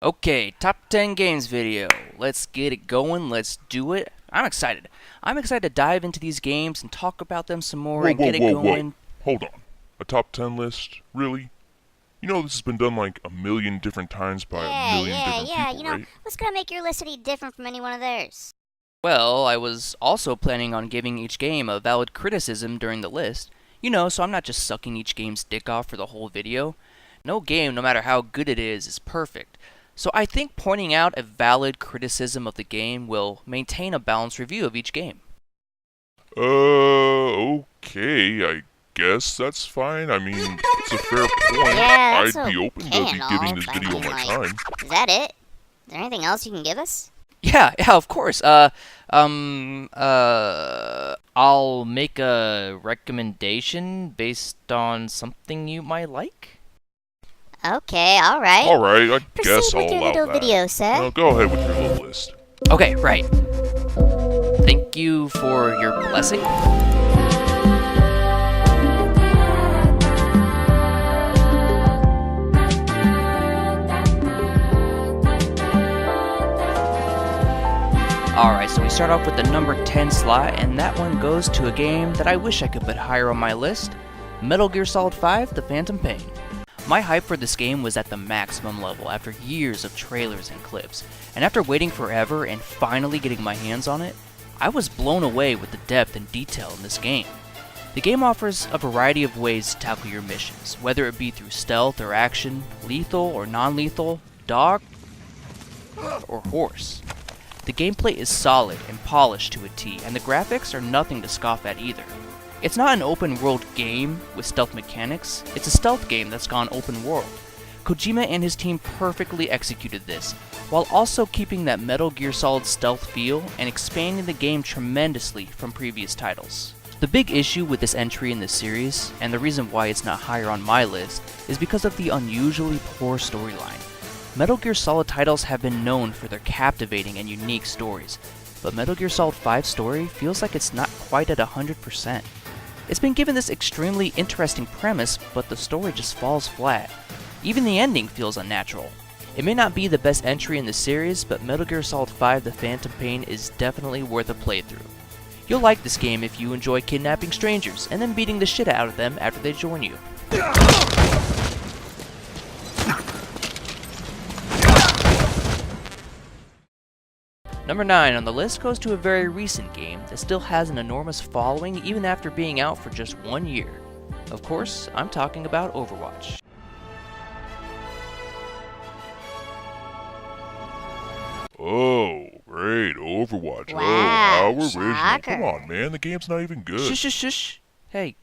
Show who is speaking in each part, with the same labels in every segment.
Speaker 1: Okay, top 10 games video. Let's get it going. Let's do it. I'm excited. I'm excited to dive into these games and talk about them some more
Speaker 2: Whoa,
Speaker 1: and
Speaker 2: whoa,
Speaker 1: get it
Speaker 2: whoa, whoa.
Speaker 1: going.
Speaker 2: Hold on. A top 10 list? Really? You know this has been done like a million different times by a million different people, right?
Speaker 3: What's gonna make your list any different from any one of theirs?
Speaker 1: Well, I was also planning on giving each game a valid criticism during the list. So I'm not just sucking each game's dick off for the whole video. No game, no matter how good it is perfect. So I think pointing out a valid criticism of the game will maintain a balanced review of each game.
Speaker 2: Okay, I guess that's fine. I mean, it's a fair point.
Speaker 3: Yeah, that's
Speaker 2: I'd be open to
Speaker 3: okay and all,
Speaker 2: giving this
Speaker 3: but I
Speaker 2: video
Speaker 3: mean,
Speaker 2: my
Speaker 3: like,
Speaker 2: time.
Speaker 3: Is that it? Is there anything else you can give us?
Speaker 1: Yeah, of course. I'll make a recommendation based on something you might like.
Speaker 3: Okay, alright.
Speaker 2: Alright, I
Speaker 3: Proceed
Speaker 2: guess I'll
Speaker 3: with your
Speaker 2: allow
Speaker 3: little
Speaker 2: that.
Speaker 3: video, sir.
Speaker 2: Now go ahead with your little list.
Speaker 1: Okay, right. Thank you for your blessing. Alright, so we start off with the number 10 slot, and that one goes to a game that I wish I could put higher on my list, Metal Gear Solid 5: The Phantom Pain. My hype for this game was at the maximum level after years of trailers and clips, and after waiting forever and finally getting my hands on it, I was blown away with the depth and detail in this game. The game offers a variety of ways to tackle your missions, whether it be through stealth or action, lethal or non-lethal, dog or horse. The gameplay is solid and polished to a T, and the graphics are nothing to scoff at either. It's not an open world game with stealth mechanics, it's a stealth game that's gone open world. Kojima and his team perfectly executed this, while also keeping that Metal Gear Solid stealth feel and expanding the game tremendously from previous titles. The big issue with this entry in the series, and the reason why it's not higher on my list, is because of the unusually poor storyline. Metal Gear Solid titles have been known for their captivating and unique stories, but Metal Gear Solid 5's story feels like it's not quite at 100%. It's been given this extremely interesting premise, but the story just falls flat. Even the ending feels unnatural. It may not be the best entry in the series, but Metal Gear Solid 5: The Phantom Pain is definitely worth a playthrough. You'll like this game if you enjoy kidnapping strangers and then beating the shit out of them after they join you. Number 9 on the list goes to a very recent game that still has an enormous following even after being out for just 1 year. Of course, I'm talking about Overwatch.
Speaker 2: Oh, great, Overwatch.
Speaker 3: Wow,
Speaker 2: Oh, how original.
Speaker 3: shocker.
Speaker 2: Come on, man, the game's not even good.
Speaker 1: Shush, shush, shush. Hey,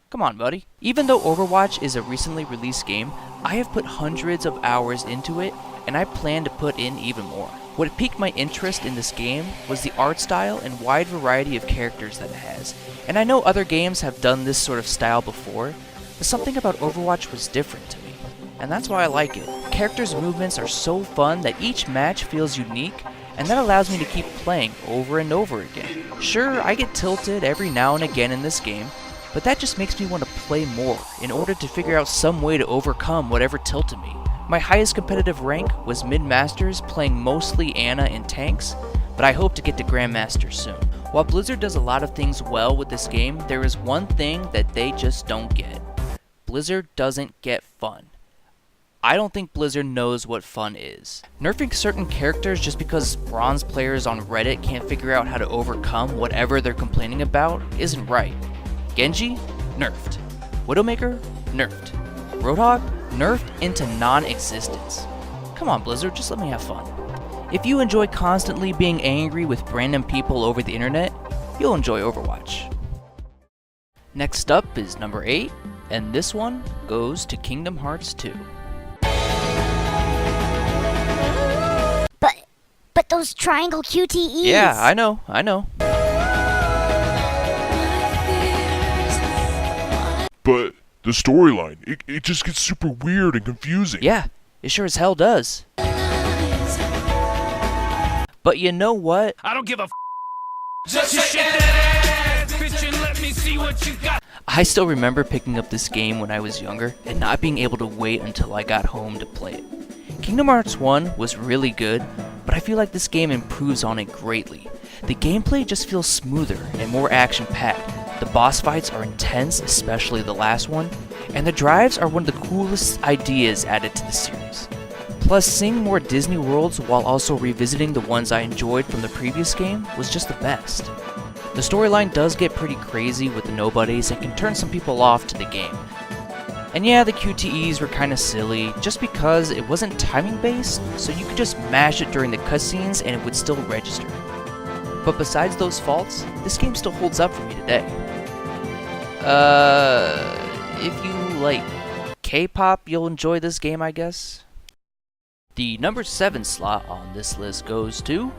Speaker 1: come on, buddy. Even though Overwatch is a recently released game, I have put hundreds of hours into it, and I plan to put in even more. What piqued my interest in this game was the art style and wide variety of characters that it has. And I know other games have done this sort of style before, but something about Overwatch was different to me. And that's why I like it. Characters' movements are so fun that each match feels unique, and that allows me to keep playing over and over again. Sure, I get tilted every now and again in this game, but that just makes me want to play more in order to figure out some way to overcome whatever tilted me. My highest competitive rank was Mid-Masters, playing mostly Ana and tanks, but I hope to get to Grandmaster soon. While Blizzard does a lot of things well with this game, there is one thing that they just don't get. Blizzard doesn't get fun. I don't think Blizzard knows what fun is. Nerfing certain characters just because bronze players on Reddit can't figure out how to overcome whatever they're complaining about isn't right. Genji? Nerfed. Widowmaker? Nerfed. Roadhog? Nerfed into non-existence. Come on, Blizzard, just let me have fun. If you enjoy constantly being angry with random people over the internet, you'll enjoy Overwatch. Next up is number 8, and this one goes to Kingdom Hearts 2.
Speaker 3: But those triangle QTEs!
Speaker 1: Yeah, I know.
Speaker 2: But the storyline, it just gets super weird and confusing.
Speaker 1: Yeah, it sure as hell does. But you know what?
Speaker 4: I don't give a Just shake that ass, bitch, and let me see what you got.
Speaker 1: I still remember picking up this game when I was younger and not being able to wait until I got home to play it. Kingdom Hearts 1 was really good, but I feel like this game improves on it greatly. The gameplay just feels smoother and more action-packed. The boss fights are intense, especially the last one, and the drives are one of the coolest ideas added to the series. Plus, seeing more Disney worlds while also revisiting the ones I enjoyed from the previous game was just the best. The storyline does get pretty crazy with the nobodies and can turn some people off to the game. And yeah, the QTEs were kinda silly, just because it wasn't timing based, so you could just mash it during the cutscenes and it would still register. But besides those faults, this game still holds up for me today. If you like K-pop, you'll enjoy this game, I guess. The number 7 slot on this list goes to...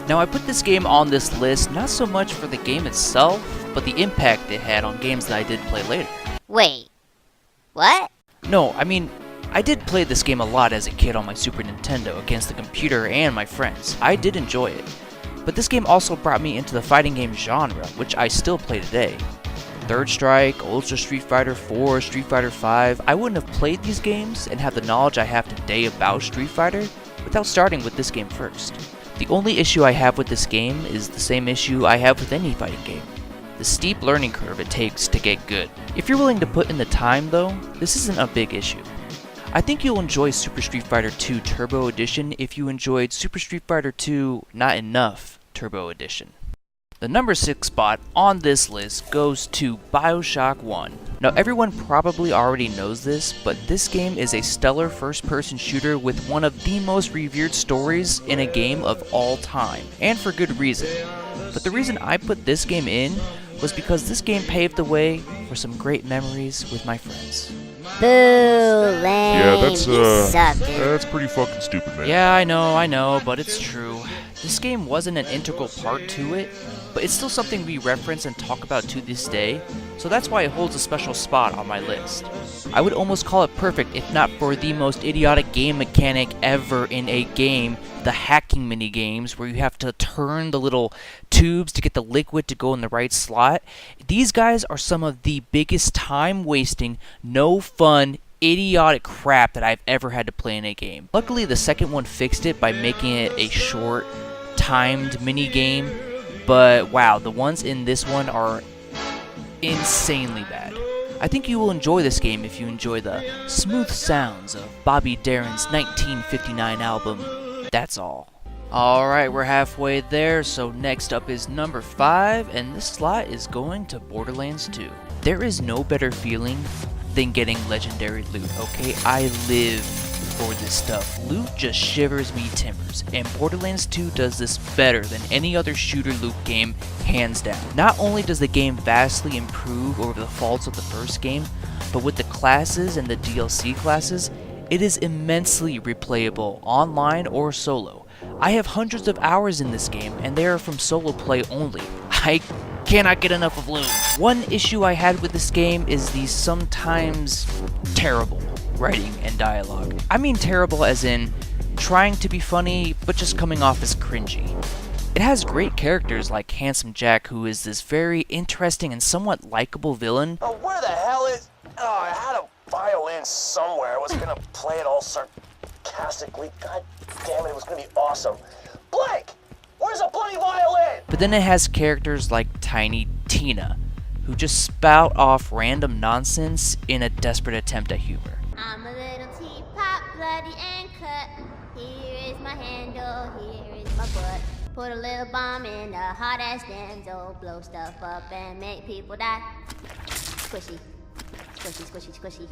Speaker 1: Now, I put this game on this list not so much for the game itself, but the impact it had on games that I did play later.
Speaker 3: Wait, what?
Speaker 1: No, I mean, I did play this game a lot as a kid on my Super Nintendo against the computer and my friends. I did enjoy it. But this game also brought me into the fighting game genre, which I still play today. Third Strike, Ultra Street Fighter 4, Street Fighter 5, I wouldn't have played these games and have the knowledge I have today about Street Fighter without starting with this game first. The only issue I have with this game is the same issue I have with any fighting game. The steep learning curve it takes to get good. If you're willing to put in the time though, this isn't a big issue. I think you'll enjoy Super Street Fighter 2 Turbo Edition if you enjoyed Super Street Fighter 2 Not Enough Turbo Edition. The number 6 spot on this list goes to Bioshock 1. Now everyone probably already knows this, but this game is a stellar first-person shooter with one of the most revered stories in a game of all time, and for good reason. But the reason I put this game in was because this game paved the way for some great memories with my friends.
Speaker 3: Boo, lame.
Speaker 2: Yeah, that's
Speaker 3: You suck, dude.
Speaker 2: that's pretty fucking stupid, man.
Speaker 1: Yeah, I know, but it's true. This game wasn't an integral part to it, but it's still something we reference and talk about to this day, so that's why it holds a special spot on my list. I would almost call it perfect if not for the most idiotic game mechanic ever in a game, the hacking minigames, where you have to turn the little tubes to get the liquid to go in the right slot. These guys are some of the biggest time-wasting, no-fun, idiotic crap that I've ever had to play in a game. Luckily, the second one fixed it by making it a short, timed mini-game, but wow, the ones in this one are insanely bad. I think you will enjoy this game if you enjoy the smooth sounds of Bobby Darin's 1959 album, That's All. Alright, we're halfway there, so next up is number 5, and this slot is going to Borderlands 2. There is no better feeling than getting legendary loot, okay? I live for this stuff. Loot just shivers me timbers, and Borderlands 2 does this better than any other shooter loot game, hands down. Not only does the game vastly improve over the faults of the first game, but with the classes and the DLC classes, it is immensely replayable online or solo. I have hundreds of hours in this game, and they are from solo play only. I cannot get enough of loot. One issue I had with this game is the sometimes terrible writing and dialogue. I mean terrible as in trying to be funny, but just coming off as cringy. It has great characters like Handsome Jack, who is this very interesting and somewhat likable villain.
Speaker 5: Oh, where the hell is... Oh, I had a violin somewhere. I was gonna play it all sarcastically. God damn it, it was gonna be awesome. Blake! Where's a bloody violin?
Speaker 1: But then it has characters like Tiny Tina, who just spout off random nonsense in a desperate attempt at humor.
Speaker 6: I'm a little teapot, bloody and cut. Here is my handle, here is my butt. Put a little bomb in a hot ass damsel, blow stuff up and make people die. Squishy, squishy, squishy, squishy.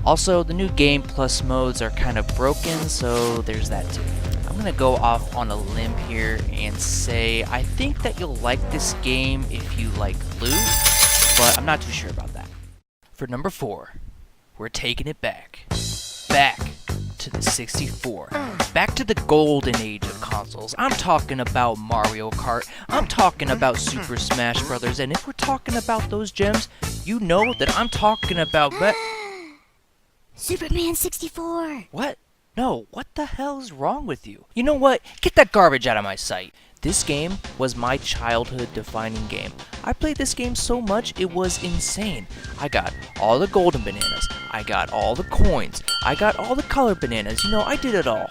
Speaker 1: Also, the new Game Plus modes are kind of broken, so there's that too. I'm gonna go off on a limb here and say I think that you'll like this game if you like loot, but I'm not too sure about that. For number 4, we're taking it back. Back to the 64. Back to the golden age of consoles. I'm talking about Mario Kart. I'm talking about Super Smash Brothers. And if we're talking about those gems, you know that I'm talking about...
Speaker 3: Superman 64.
Speaker 1: What? No, what the hell is wrong with you? You know what? Get that garbage out of my sight. This game was my childhood-defining game. I played this game so much, it was insane. I got all the golden bananas. I got all the coins. I got all the colored bananas. You know, I did it all.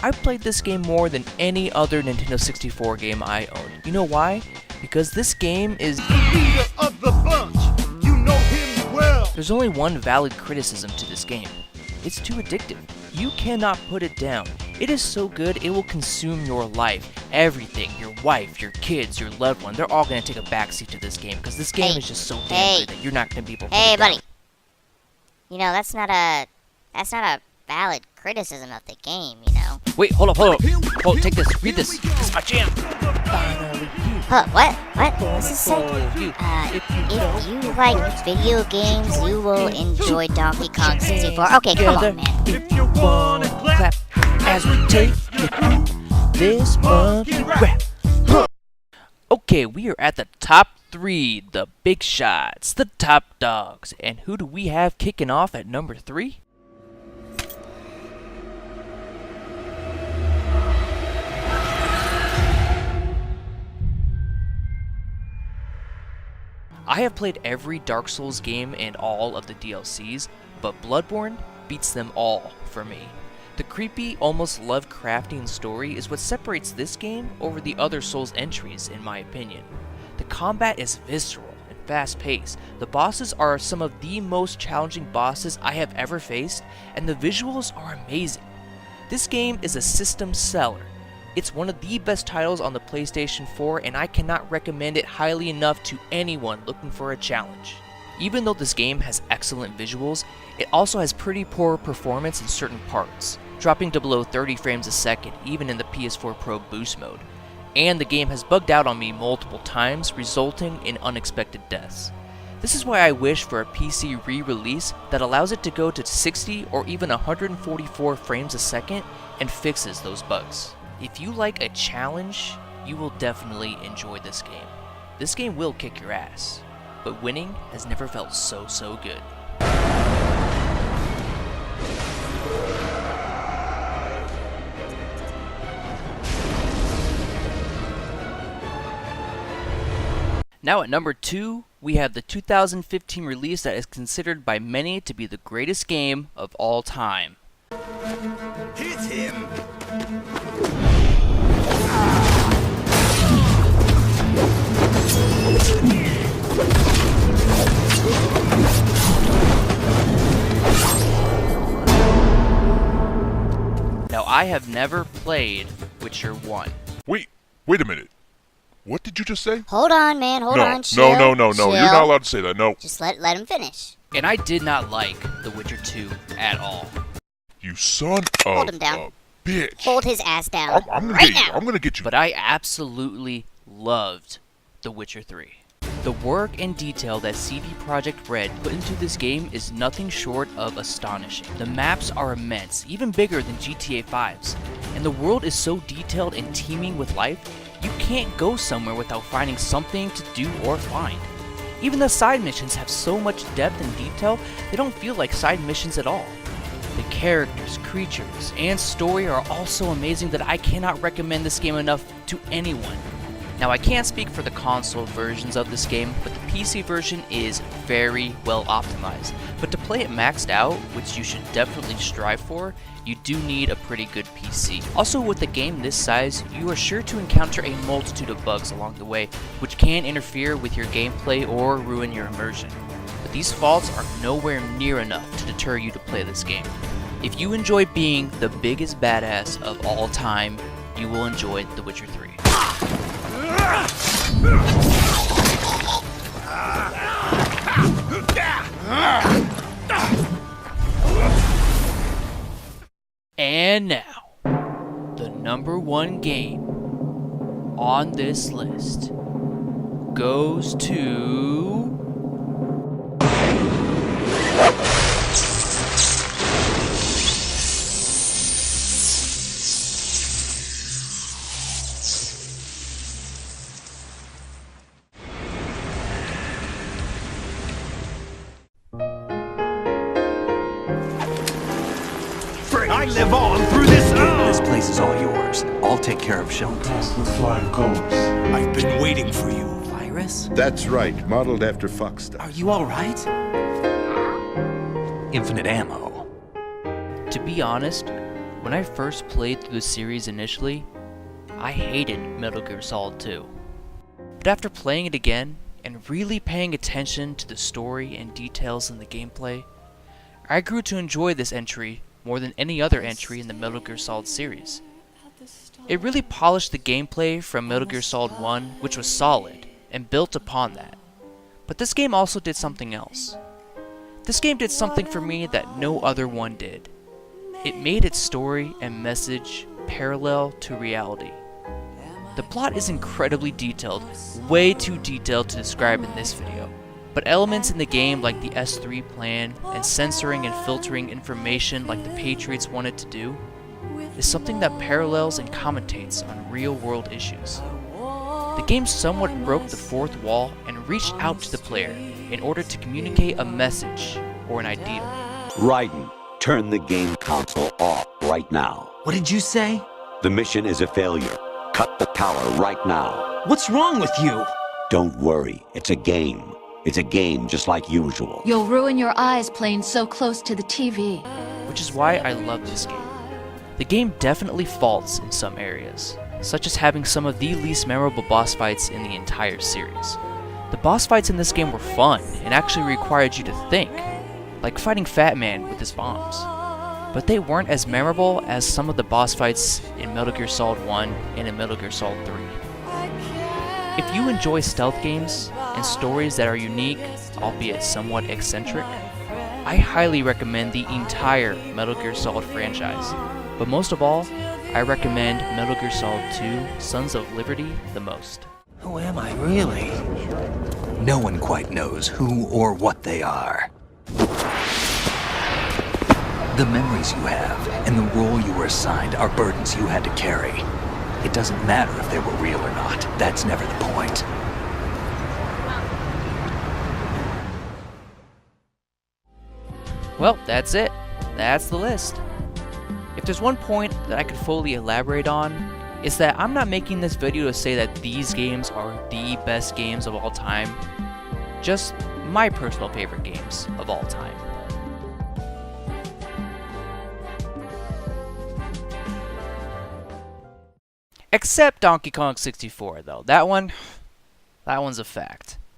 Speaker 1: I played this game more than any other Nintendo 64 game I owned. You know why? Because this game is
Speaker 7: the leader of the bunch. You know him well.
Speaker 1: There's only one valid criticism to this game. It's too addictive. You cannot put it down. It is so good, it will consume your life. Everything, your wife, your kids, your loved one, they're all going to take a backseat to this game because this game is just so damn good that you're not going to be able to put
Speaker 3: Hey,
Speaker 1: it down.
Speaker 3: buddy. You know, that's not a valid criticism of the game, you know.
Speaker 1: Wait, hold up. Oh, take this, read this. This is my jam. Finally, you.
Speaker 3: Huh, what? What's this say?
Speaker 1: If
Speaker 3: If you like video games, you will enjoy Donkey Kong 64. Okay, come on, man.
Speaker 1: If you wanna clap as we take you through this monkey rap. Okay, we are at the top 3, the big shots, the top dogs. And who do we have kicking off at number 3? I have played every Dark Souls game and all of the DLCs, but Bloodborne beats them all for me. The creepy, almost Lovecraftian story is what separates this game over the other Souls entries, in my opinion. The combat is visceral and fast-paced. The bosses are some of the most challenging bosses I have ever faced, and the visuals are amazing. This game is a system seller. It's one of the best titles on the PlayStation 4, and I cannot recommend it highly enough to anyone looking for a challenge. Even though this game has excellent visuals, it also has pretty poor performance in certain parts, dropping to below 30 frames a second even in the PS4 Pro boost mode. And the game has bugged out on me multiple times, resulting in unexpected deaths. This is why I wish for a PC re-release that allows it to go to 60 or even 144 frames a second and fixes those bugs. If you like a challenge, you will definitely enjoy this game. This game will kick your ass, but winning has never felt so good. Now at number 2, we have the 2015 release that is considered by many to be the greatest game of all time.
Speaker 7: Hit him.
Speaker 1: Now I have never played Witcher 1.
Speaker 2: Wait a minute. What did you just say?
Speaker 3: Hold on, man. Hold on.
Speaker 2: No.
Speaker 3: Chill.
Speaker 2: You're
Speaker 3: Chill.
Speaker 2: not allowed to say that. No.
Speaker 3: Just let him finish.
Speaker 1: And I did not like The Witcher 2 at all.
Speaker 2: You son
Speaker 3: Hold
Speaker 2: of
Speaker 3: him down.
Speaker 2: a bitch.
Speaker 3: Hold his ass down
Speaker 2: I'm gonna
Speaker 3: right
Speaker 2: get you.
Speaker 3: now.
Speaker 2: I'm gonna get you.
Speaker 1: But I absolutely loved The Witcher 3. The work and detail that CD Projekt Red put into this game is nothing short of astonishing. The maps are immense, even bigger than GTA 5's, and the world is so detailed and teeming with life, you can't go somewhere without finding something to do or find. Even the side missions have so much depth and detail, they don't feel like side missions at all. The characters, creatures, and story are all so amazing that I cannot recommend this game enough to anyone. Now I can't speak for the console versions of this game, but the PC version is very well optimized. But to play it maxed out, which you should definitely strive for, you do need a pretty good PC. Also, with a game this size, you are sure to encounter a multitude of bugs along the way, which can interfere with your gameplay or ruin your immersion. But these faults are nowhere near enough to deter you to play this game. If you enjoy being the biggest badass of all time, you will enjoy The Witcher 3. And now, the number 1 game on this list goes to...
Speaker 7: I live on through
Speaker 8: place is all yours. I'll take care of shelter.
Speaker 7: Past the flying colors.
Speaker 8: I've been waiting for you. Virus?
Speaker 9: That's right, modeled after Fox stuff.
Speaker 8: Are you alright? Infinite ammo.
Speaker 1: To be honest, when I first played through the series initially, I hated Metal Gear Solid 2. But after playing it again, and really paying attention to the story and details in the gameplay, I grew to enjoy this entry more than any other entry in the Metal Gear Solid series. It really polished the gameplay from Metal Gear Solid 1, which was solid, and built upon that. But this game also did something else. This game did something for me that no other one did. It made its story and message parallel to reality. The plot is incredibly detailed, way too detailed to describe in this video, but elements in the game like the S3 plan and censoring and filtering information like the Patriots wanted to do is something that parallels and commentates on real-world issues. The game somewhat broke the fourth wall and reached out to the player in order to communicate a message or an ideal.
Speaker 10: Raiden, turn the game console off right now.
Speaker 8: What did you say?
Speaker 10: The mission is a failure. Cut the power right now.
Speaker 8: What's wrong with you?
Speaker 10: Don't worry, it's a game. It's a game just like usual.
Speaker 11: You'll ruin your eyes playing so close to the TV.
Speaker 1: Which is why I love this game. The game definitely faults in some areas, such as having some of the least memorable boss fights in the entire series. The boss fights in this game were fun and actually required you to think, like fighting Fat Man with his bombs. But they weren't as memorable as some of the boss fights in Metal Gear Solid 1 and in Metal Gear Solid 3. If you enjoy stealth games and stories that are unique, albeit somewhat eccentric, I highly recommend the entire Metal Gear Solid franchise. But most of all, I recommend Metal Gear Solid 2 Sons of Liberty the most.
Speaker 8: Who am I really? No one quite knows who or what they are. The memories you have and the role you were assigned are burdens you had to carry. It doesn't matter if they were real or not. That's never the point.
Speaker 1: Well, that's it. That's the list. If there's one point that I could fully elaborate on, it's that I'm not making this video to say that these games are the best games of all time. Just my personal favorite games of all time. Except Donkey Kong 64, though. That one's a fact.